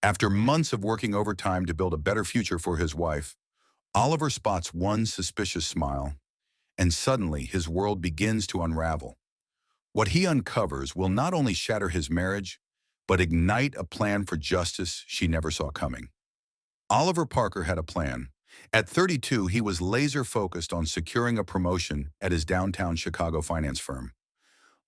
After months of working overtime to build a better future for his wife, Oliver spots one suspicious smile, and suddenly his world begins to unravel. What he uncovers will not only shatter his marriage, but ignite a plan for justice she never saw coming. Oliver Parker had a plan. At 32, he was laser-focused on securing a promotion at his downtown Chicago finance firm.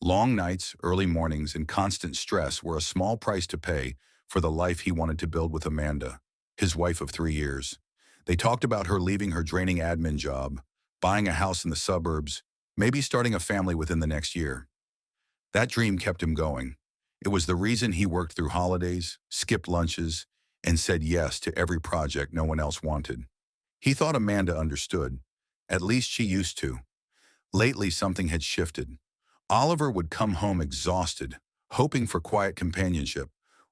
Long nights, early mornings, and constant stress were a small price to pay for the life he wanted to build with Amanda, his wife of 3 years. They talked about her leaving her draining admin job, buying a house in the suburbs, maybe starting a family within the next year. That dream kept him going. It was the reason he worked through holidays, skipped lunches, and said yes to every project no one else wanted. He thought Amanda understood. At least she used to. Lately, something had shifted. Oliver would come home exhausted, hoping for quiet companionship,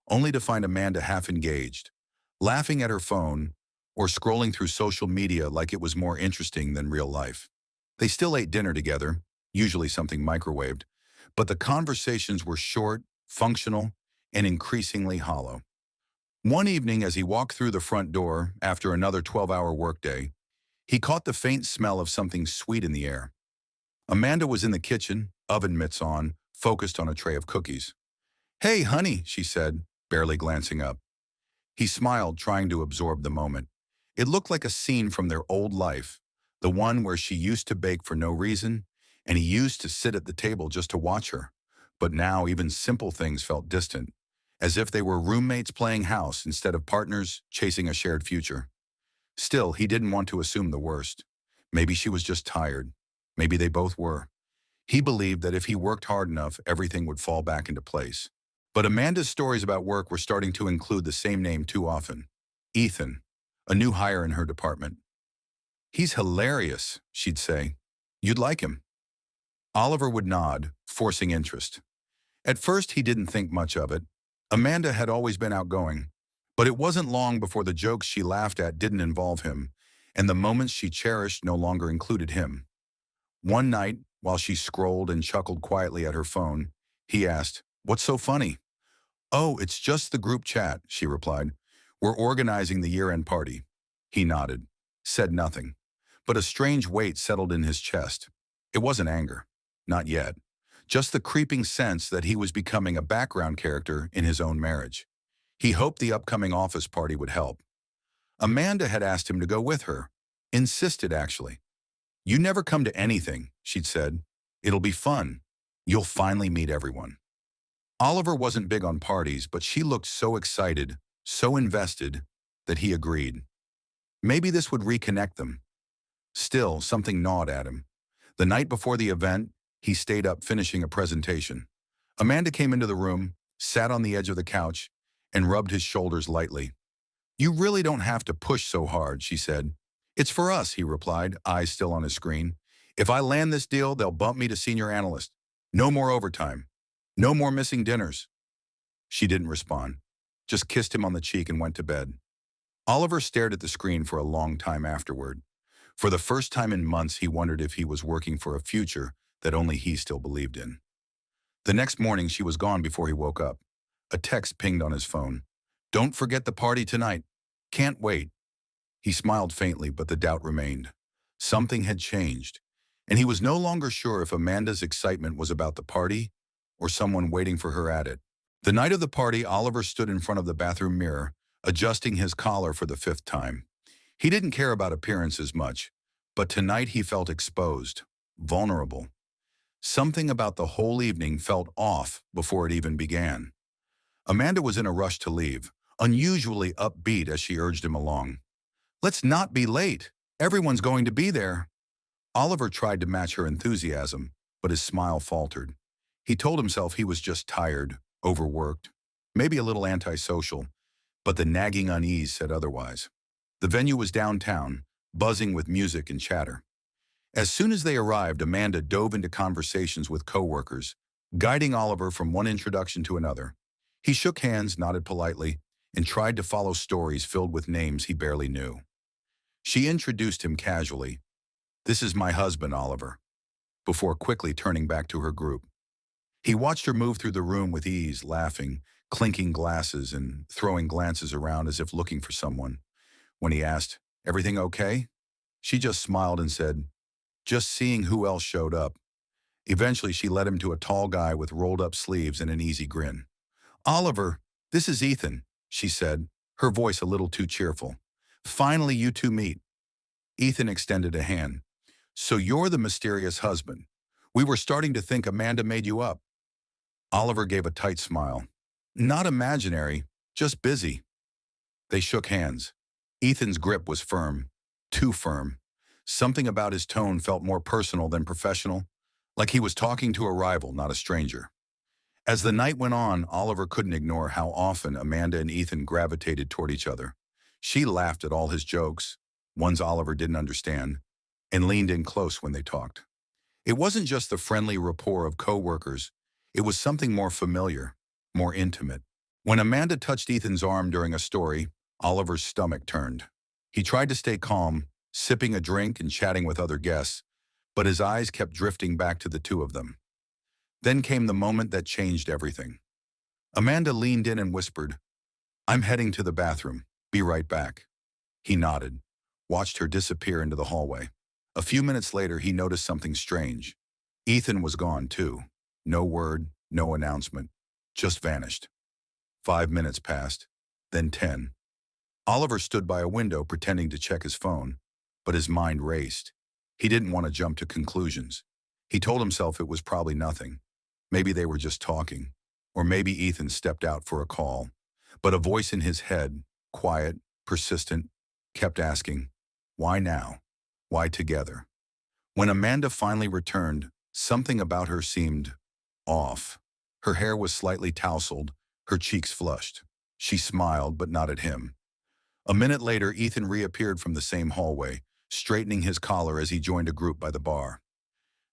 only to find Amanda half engaged, laughing at her phone, or scrolling through social media like it was more interesting than real life. They still ate dinner together, usually something microwaved, but the conversations were short, functional, and increasingly hollow. One evening, as he walked through the front door after another 12-hour workday, he caught the faint smell of something sweet in the air. Amanda was in the kitchen, oven mitts on, focused on a tray of cookies. "Hey, honey," she said, barely glancing up. He smiled, trying to absorb the moment. It looked like a scene from their old life, the one where she used to bake for no reason, and he used to sit at the table just to watch her. But now even simple things felt distant, as if they were roommates playing house instead of partners chasing a shared future. Still, he didn't want to assume the worst. Maybe she was just tired. Maybe they both were. He believed that if he worked hard enough, everything would fall back into place. But Amanda's stories about work were starting to include the same name too often. Ethan, a new hire in her department. "He's hilarious," she'd say. "You'd like him." Oliver would nod, forcing interest. At first, he didn't think much of it. Amanda had always been outgoing, but it wasn't long before the jokes she laughed at didn't involve him, and the moments she cherished no longer included him. One night, while she scrolled and chuckled quietly at her phone, he asked, "What's so funny?" "Oh, it's just the group chat," she replied. "We're organizing the year-end party." He nodded, said nothing, but a strange weight settled in his chest. It wasn't anger, not yet, just the creeping sense that he was becoming a background character in his own marriage. He hoped the upcoming office party would help. Amanda had asked him to go with her, insisted actually. "You never come to anything," she'd said. "It'll be fun. You'll finally meet everyone." Oliver wasn't big on parties, but she looked so excited, so invested, that he agreed. Maybe this would reconnect them. Still, something gnawed at him. The night before the event, he stayed up finishing a presentation. Amanda came into the room, sat on the edge of the couch, and rubbed his shoulders lightly. "You really don't have to push so hard," she said. "It's for us," he replied, eyes still on his screen. "If I land this deal, they'll bump me to senior analyst. No more overtime. No more missing dinners." She didn't respond, just kissed him on the cheek and went to bed. Oliver stared at the screen for a long time afterward. For the first time in months, he wondered if he was working for a future that only he still believed in. The next morning, she was gone before he woke up. A text pinged on his phone. "Don't forget the party tonight. Can't wait." He smiled faintly, but the doubt remained. Something had changed, and he was no longer sure if Amanda's excitement was about the party or someone waiting for her at it. The night of the party, Oliver stood in front of the bathroom mirror, adjusting his collar for the 5th time. He didn't care about appearances much, but tonight he felt exposed, vulnerable. Something about the whole evening felt off before it even began. Amanda was in a rush to leave, unusually upbeat as she urged him along. "Let's not be late. Everyone's going to be there." Oliver tried to match her enthusiasm, but his smile faltered. He told himself he was just tired, overworked, maybe a little antisocial, but the nagging unease said otherwise. The venue was downtown, buzzing with music and chatter. As soon as they arrived, Amanda dove into conversations with coworkers, guiding Oliver from one introduction to another. He shook hands, nodded politely, and tried to follow stories filled with names he barely knew. She introduced him casually. "This is my husband, Oliver," before quickly turning back to her group. He watched her move through the room with ease, laughing, clinking glasses and throwing glances around as if looking for someone. When he asked, "Everything okay?" she just smiled and said, "Just seeing who else showed up." Eventually, she led him to a tall guy with rolled-up sleeves and an easy grin. "Oliver, this is Ethan," she said, her voice a little too cheerful. "Finally, you two meet." Ethan extended a hand. "So you're the mysterious husband. We were starting to think Amanda made you up." Oliver gave a tight smile. "Not imaginary, just busy." They shook hands. Ethan's grip was firm, too firm. Something about his tone felt more personal than professional, like he was talking to a rival, not a stranger. As the night went on, Oliver couldn't ignore how often Amanda and Ethan gravitated toward each other. She laughed at all his jokes, ones Oliver didn't understand, and leaned in close when they talked. It wasn't just the friendly rapport of co-workers, it was something more familiar, more intimate. When Amanda touched Ethan's arm during a story, Oliver's stomach turned. He tried to stay calm, sipping a drink and chatting with other guests, but his eyes kept drifting back to the two of them. Then came the moment that changed everything. Amanda leaned in and whispered, "I'm heading to the bathroom. Be right back." He nodded, watched her disappear into the hallway. A few minutes later, he noticed something strange. Ethan was gone, too. No word, no announcement. Just vanished. 5 minutes passed, then 10. Oliver stood by a window pretending to check his phone, but his mind raced. He didn't want to jump to conclusions. He told himself it was probably nothing. Maybe they were just talking, or maybe Ethan stepped out for a call. But a voice in his head, quiet, persistent, kept asking, "Why now? Why together?" When Amanda finally returned, something about her seemed off. Her hair was slightly tousled, her cheeks flushed. She smiled, but not at him. A minute later, Ethan reappeared from the same hallway, straightening his collar as he joined a group by the bar.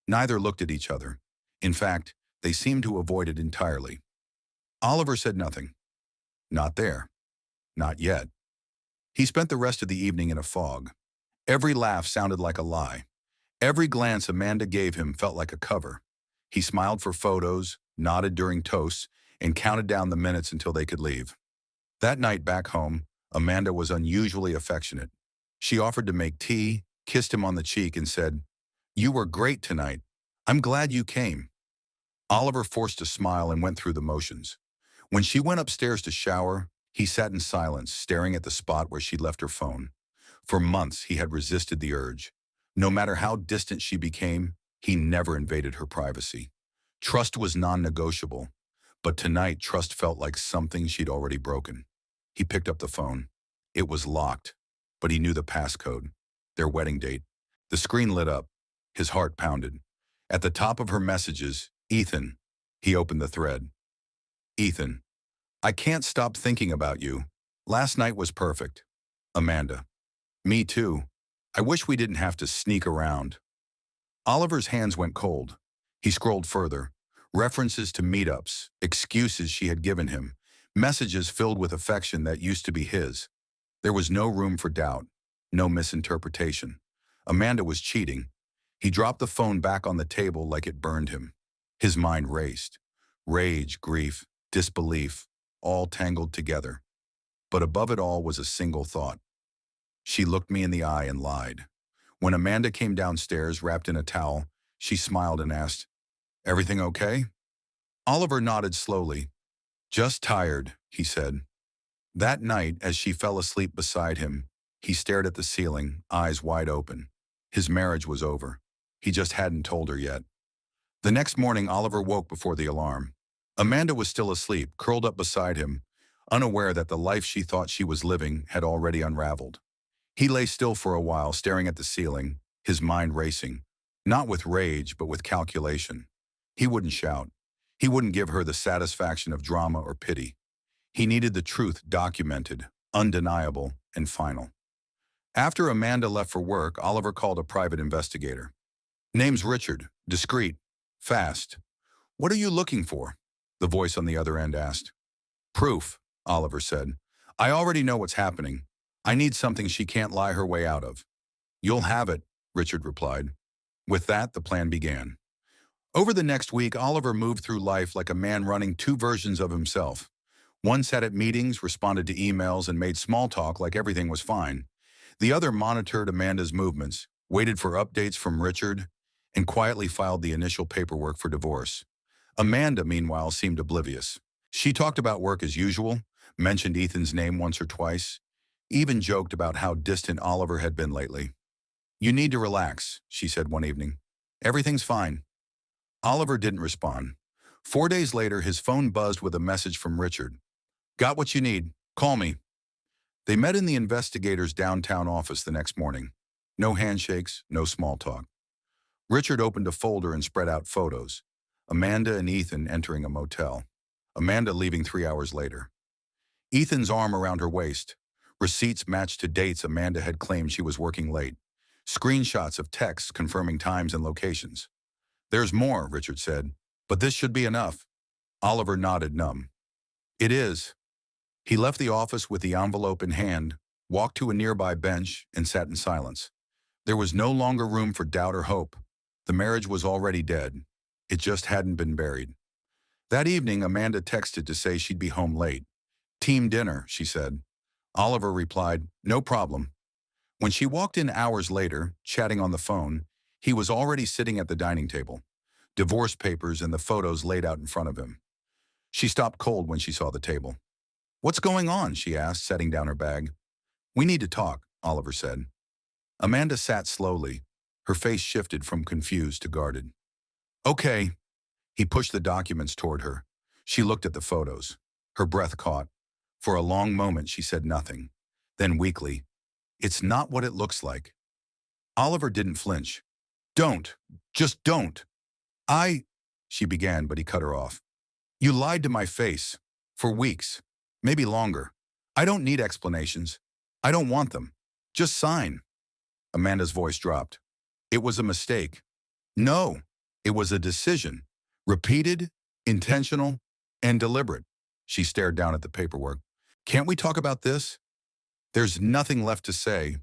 Neither looked at each other. In fact, they seemed to avoid it entirely. Oliver said nothing. Not there. Not yet. He spent the rest of the evening in a fog. Every laugh sounded like a lie. Every glance Amanda gave him felt like a cover. He smiled for photos, nodded during toasts, and counted down the minutes until they could leave. That night back home, Amanda was unusually affectionate. She offered to make tea, kissed him on the cheek, and said, "You were great tonight. I'm glad you came." Oliver forced a smile and went through the motions. When she went upstairs to shower, he sat in silence, staring at the spot where she'd left her phone. For months, he had resisted the urge. No matter how distant she became, he never invaded her privacy. Trust was non-negotiable, but tonight trust felt like something she'd already broken. He picked up the phone. It was locked, but he knew the passcode, their wedding date. The screen lit up. His heart pounded. At the top of her messages, "Ethan." He opened the thread. "Ethan, I can't stop thinking about you. Last night was perfect." Amanda. "Me too. I wish we didn't have to sneak around." Oliver's hands went cold. He scrolled further. References to meetups, excuses she had given him, messages filled with affection that used to be his. There was no room for doubt, no misinterpretation. Amanda was cheating. He dropped the phone back on the table like it burned him. His mind raced. Rage, grief, disbelief, all tangled together. But above it all was a single thought. She looked me in the eye and lied. When Amanda came downstairs wrapped in a towel, she smiled and asked, "Everything okay?" Oliver nodded slowly. "Just tired," he said. That night, as she fell asleep beside him, he stared at the ceiling, eyes wide open. His marriage was over. He just hadn't told her yet. The next morning, Oliver woke before the alarm. Amanda was still asleep, curled up beside him, unaware that the life she thought she was living had already unraveled. He lay still for a while, staring at the ceiling, his mind racing, not with rage, but with calculation. He wouldn't shout. He wouldn't give her the satisfaction of drama or pity. He needed the truth documented, undeniable, and final. After Amanda left for work, Oliver called a private investigator. "Name's Richard, discreet, fast." "What are you looking for?" the voice on the other end asked. "Proof," Oliver said. "I already know what's happening. I need something she can't lie her way out of." "You'll have it," Richard replied. With that, the plan began. Over the next week, Oliver moved through life like a man running two versions of himself. One sat at meetings, responded to emails, and made small talk like everything was fine. The other monitored Amanda's movements, waited for updates from Richard, and quietly filed the initial paperwork for divorce. Amanda, meanwhile, seemed oblivious. She talked about work as usual, mentioned Ethan's name once or twice, even joked about how distant Oliver had been lately. "You need to relax," she said one evening. "Everything's fine." Oliver didn't respond. 4 days later, his phone buzzed with a message from Richard. "Got what you need. Call me." They met in the investigator's downtown office the next morning. No handshakes, no small talk. Richard opened a folder and spread out photos. Amanda and Ethan entering a motel. Amanda leaving 3 hours later. Ethan's arm around her waist. Receipts matched to dates Amanda had claimed she was working late. Screenshots of texts confirming times and locations. "There's more," Richard said, "but this should be enough." Oliver nodded numb. "It is." He left the office with the envelope in hand, walked to a nearby bench, and sat in silence. There was no longer room for doubt or hope. The marriage was already dead. It just hadn't been buried. That evening, Amanda texted to say she'd be home late. "Team dinner," she said. Oliver replied, "No problem." When she walked in hours later, chatting on the phone, he was already sitting at the dining table, divorce papers and the photos laid out in front of him. She stopped cold when she saw the table. "What's going on?" she asked, setting down her bag. "We need to talk," Oliver said. Amanda sat slowly. Her face shifted from confused to guarded. "Okay." He pushed the documents toward her. She looked at the photos. Her breath caught. For a long moment, she said nothing. Then weakly, "It's not what it looks like." Oliver didn't flinch. "Don't. Just don't." "I—" she began, but he cut her off. "You lied to my face. For weeks. Maybe longer. I don't need explanations. I don't want them. Just sign." Amanda's voice dropped. "It was a mistake." "No, it was a decision. Repeated, intentional, and deliberate." She stared down at the paperwork. "Can't we talk about this?" "There's nothing left to say."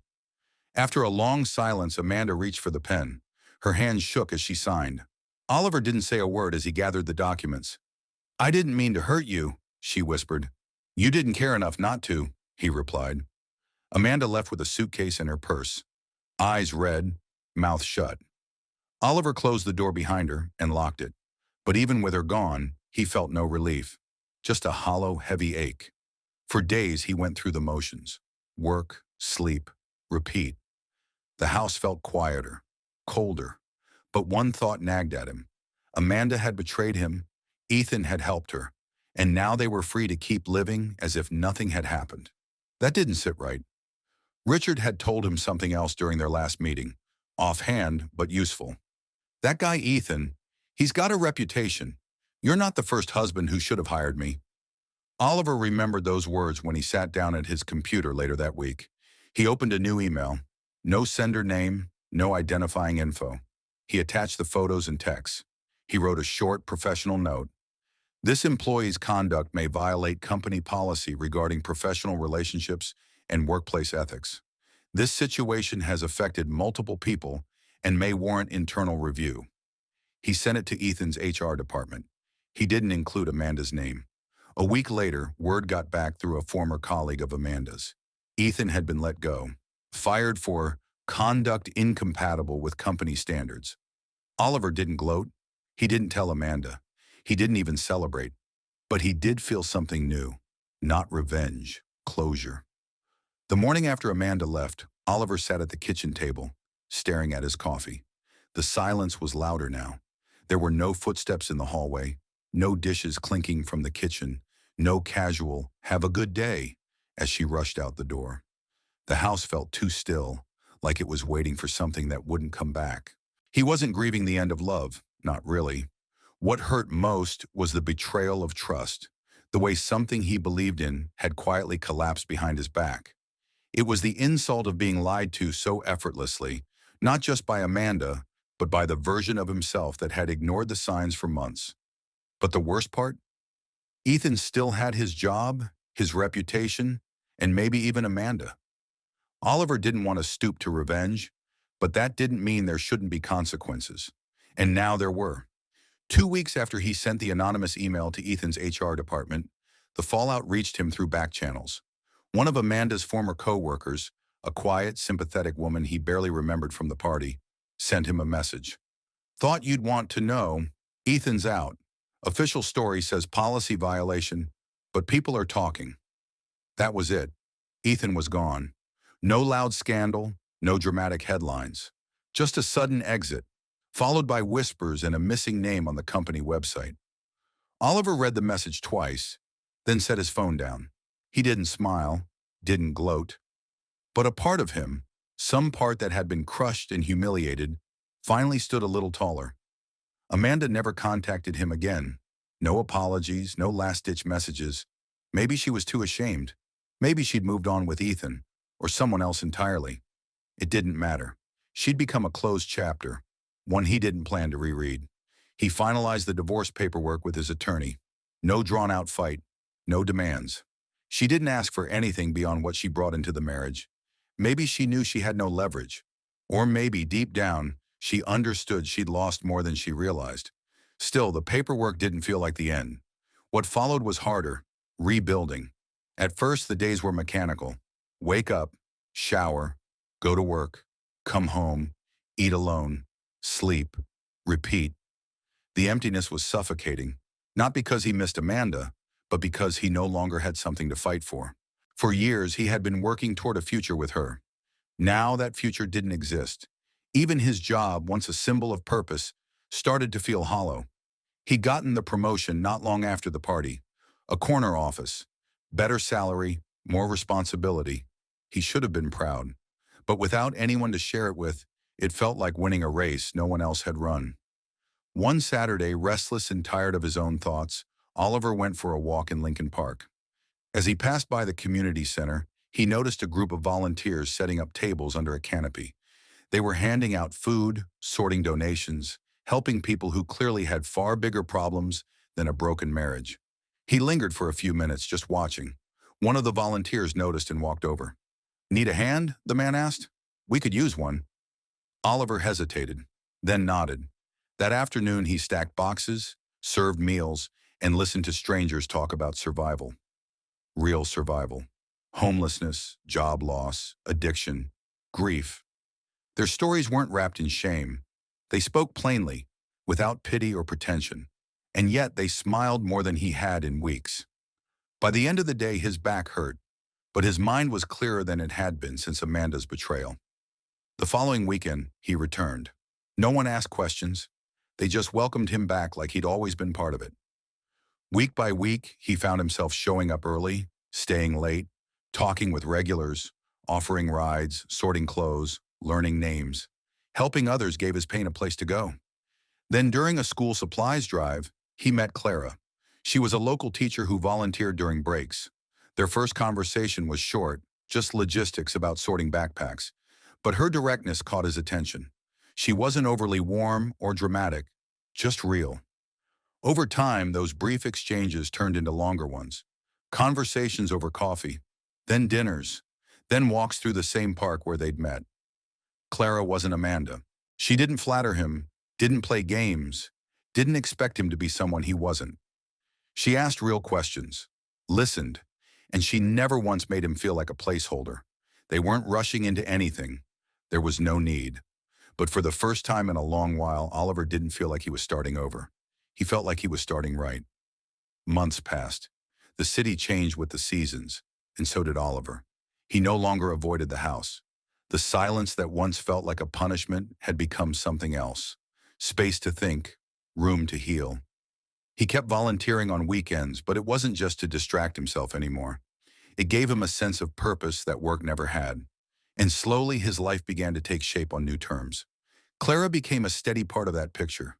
After a long silence, Amanda reached for the pen. Her hand shook as she signed. Oliver didn't say a word as he gathered the documents. "I didn't mean to hurt you," she whispered. "You didn't care enough not to," he replied. Amanda left with a suitcase and her purse. Eyes red, mouth shut. Oliver closed the door behind her and locked it. But even with her gone, he felt no relief. Just a hollow, heavy ache. For days, he went through the motions. Work, sleep, repeat. The house felt quieter, colder. But one thought nagged at him. Amanda had betrayed him, Ethan had helped her, and now they were free to keep living as if nothing had happened. That didn't sit right. Richard had told him something else during their last meeting, offhand but useful. "That guy Ethan, he's got a reputation. You're not the first husband who should have hired me." Oliver remembered those words when he sat down at his computer later that week. He opened a new email. No sender name, no identifying info. He attached the photos and texts. He wrote a short, professional note. "This employee's conduct may violate company policy regarding professional relationships and workplace ethics. This situation has affected multiple people and may warrant internal review." He sent it to Ethan's HR department. He didn't include Amanda's name. A week later, word got back through a former colleague of Amanda's. Ethan had been let go, fired for conduct incompatible with company standards. Oliver didn't gloat. He didn't tell Amanda. He didn't even celebrate. But he did feel something new. Not revenge, closure. The morning after Amanda left, Oliver sat at the kitchen table, staring at his coffee. The silence was louder now. There were no footsteps in the hallway, no dishes clinking from the kitchen, no casual, "have a good day," as she rushed out the door. The house felt too still, like it was waiting for something that wouldn't come back. He wasn't grieving the end of love, not really. What hurt most was the betrayal of trust, the way something he believed in had quietly collapsed behind his back. It was the insult of being lied to so effortlessly, not just by Amanda, but by the version of himself that had ignored the signs for months. But the worst part? Ethan still had his job, his reputation, and maybe even Amanda. Oliver didn't want to stoop to revenge, but that didn't mean there shouldn't be consequences. And now there were. 2 weeks after he sent the anonymous email to Ethan's HR department, The fallout reached him through back channels. One of Amanda's former co-workers, a quiet, sympathetic woman he barely remembered from the party, sent him a message. Thought you'd want to know. Ethan's out. Official story says policy violation, but people are talking. That was it. Ethan was gone. No loud scandal, no dramatic headlines. Just a sudden exit, followed by whispers and a missing name on the company website. Oliver read the message twice, then set his phone down. He didn't smile, didn't gloat. But a part of him, some part that had been crushed and humiliated, finally stood a little taller. Amanda never contacted him again. No apologies, no last-ditch messages. Maybe she was too ashamed. Maybe she'd moved on with Ethan, or someone else entirely. It didn't matter. She'd become a closed chapter, one he didn't plan to reread. He finalized the divorce paperwork with his attorney. No drawn-out fight, no demands. She didn't ask for anything beyond what she brought into the marriage. Maybe she knew she had no leverage. Or maybe, deep down, she understood she'd lost more than she realized. Still, the paperwork didn't feel like the end. What followed was harder, rebuilding. At first, the days were mechanical. Wake up, shower, go to work, come home, eat alone, sleep, repeat. The emptiness was suffocating, not because he missed Amanda, but because he no longer had something to fight for. For years, he had been working toward a future with her. Now that future didn't exist. Even his job, once a symbol of purpose, started to feel hollow. He'd gotten the promotion not long after the party. A corner office, better salary, more responsibility. He should have been proud. But without anyone to share it with, it felt like winning a race no one else had run. One Saturday, restless and tired of his own thoughts, Oliver went for a walk in Lincoln Park. As he passed by the community center, he noticed a group of volunteers setting up tables under a canopy. They were handing out food, sorting donations, helping people who clearly had far bigger problems than a broken marriage. He lingered for a few minutes, just watching. One of the volunteers noticed and walked over. "Need a hand?" the man asked. "We could use one." Oliver hesitated, then nodded. That afternoon, he stacked boxes, served meals, and listened to strangers talk about survival. Real survival. Homelessness, job loss, addiction, grief. Their stories weren't wrapped in shame. They spoke plainly, without pity or pretension, and yet they smiled more than he had in weeks. By the end of the day, his back hurt, but his mind was clearer than it had been since Amanda's betrayal. The following weekend, he returned. No one asked questions. They just welcomed him back like he'd always been part of it. Week by week, he found himself showing up early, staying late, talking with regulars, offering rides, sorting clothes, learning names. Helping others gave his pain a place to go. Then during a school supplies drive, he met Clara. She was a local teacher who volunteered during breaks. Their first conversation was short, just logistics about sorting backpacks. But her directness caught his attention. She wasn't overly warm or dramatic, just real. Over time, those brief exchanges turned into longer ones. Conversations over coffee, then dinners, then walks through the same park where they'd met. Clara wasn't Amanda. She didn't flatter him, didn't play games, didn't expect him to be someone he wasn't. She asked real questions, listened, and she never once made him feel like a placeholder. They weren't rushing into anything. There was no need. But for the first time in a long while, Oliver didn't feel like he was starting over. He felt like he was starting right. Months passed. The city changed with the seasons, and so did Oliver. He no longer avoided the house. The silence that once felt like a punishment had become something else. Space to think, room to heal. He kept volunteering on weekends, but it wasn't just to distract himself anymore. It gave him a sense of purpose that work never had. And slowly his life began to take shape on new terms. Clara became a steady part of that picture.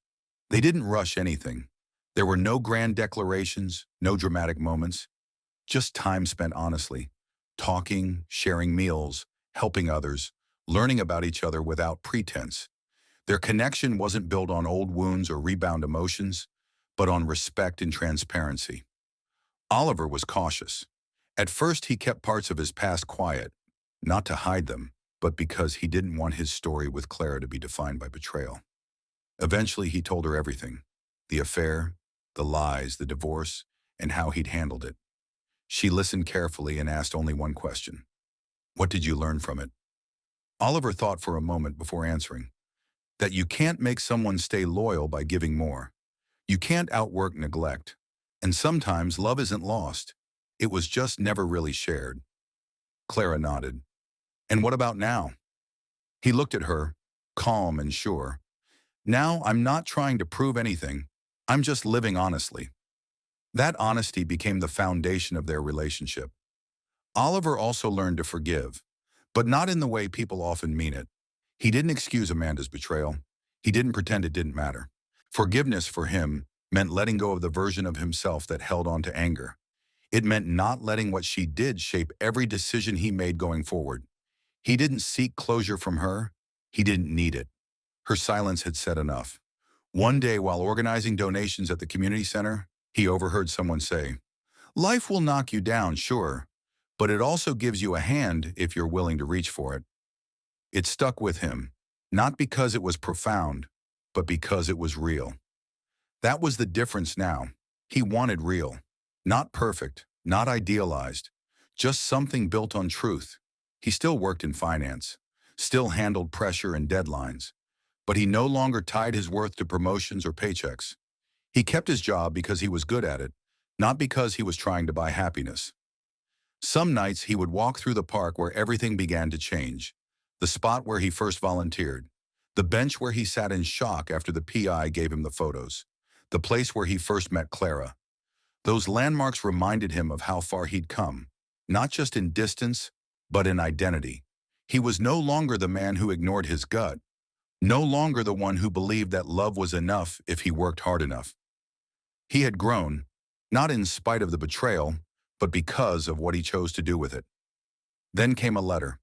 They didn't rush anything. There were no grand declarations, no dramatic moments, just time spent honestly, talking, sharing meals, helping others, learning about each other without pretense. Their connection wasn't built on old wounds or rebound emotions, but on respect and transparency. Oliver was cautious. At first, he kept parts of his past quiet, not to hide them, but because he didn't want his story with Clara to be defined by betrayal. Eventually, he told her everything: the affair, the lies, the divorce, and how he'd handled it. She listened carefully and asked only one question. What did you learn from it? Oliver thought for a moment before answering. That you can't make someone stay loyal by giving more. You can't outwork neglect. And sometimes love isn't lost. It was just never really shared. Clara nodded. And what about now? He looked at her, calm and sure. Now I'm not trying to prove anything. I'm just living honestly. That honesty became the foundation of their relationship. Oliver also learned to forgive, but not in the way people often mean it. He didn't excuse Amanda's betrayal. He didn't pretend it didn't matter. Forgiveness for him meant letting go of the version of himself that held on to anger. It meant not letting what she did shape every decision he made going forward. He didn't seek closure from her. He didn't need it. Her silence had said enough. One day, while organizing donations at the community center, he overheard someone say, "Life will knock you down, sure, but it also gives you a hand if you're willing to reach for it." It stuck with him, not because it was profound, but because it was real. That was the difference now. He wanted real, not perfect, not idealized, just something built on truth. He still worked in finance, still handled pressure and deadlines, but he no longer tied his worth to promotions or paychecks. He kept his job because he was good at it, not because he was trying to buy happiness. Some nights he would walk through the park where everything began to change. The spot where he first volunteered. The bench where he sat in shock after the PI gave him the photos. The place where he first met Clara. Those landmarks reminded him of how far he'd come, not just in distance, but in identity. He was no longer the man who ignored his gut, no longer the one who believed that love was enough if he worked hard enough. He had grown, not in spite of the betrayal, but because of what he chose to do with it. Then came a letter.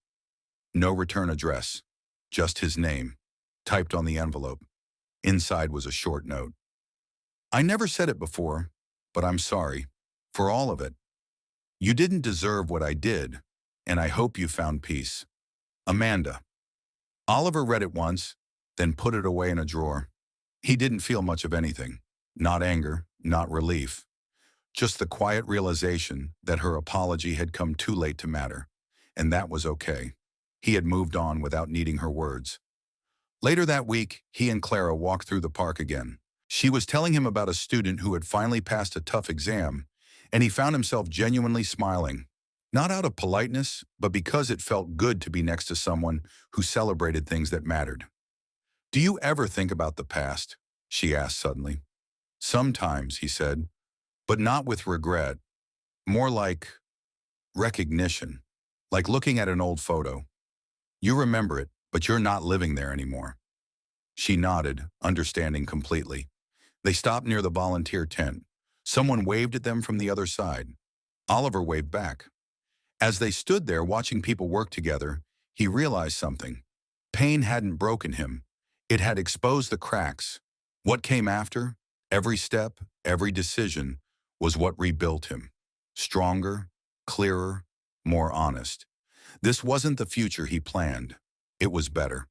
No return address, just his name, typed on the envelope. Inside was a short note. "I never said it before, but I'm sorry, for all of it. You didn't deserve what I did, and I hope you found peace. Amanda." Oliver read it once, then put it away in a drawer. He didn't feel much of anything. Not anger, not relief. Just the quiet realization that her apology had come too late to matter. And that was okay. He had moved on without needing her words. Later that week, he and Clara walked through the park again. She was telling him about a student who had finally passed a tough exam, and he found himself genuinely smiling. Not out of politeness, but because it felt good to be next to someone who celebrated things that mattered. "Do you ever think about the past?" she asked suddenly. "Sometimes," he said, "but not with regret. More like recognition, like looking at an old photo. You remember it, but you're not living there anymore." She nodded, understanding completely. They stopped near the volunteer tent. Someone waved at them from the other side. Oliver waved back. As they stood there watching people work together, he realized something. Pain hadn't broken him. It had exposed the cracks. What came after, every step, every decision, was what rebuilt him. Stronger, clearer, more honest. This wasn't the future he planned. It was better.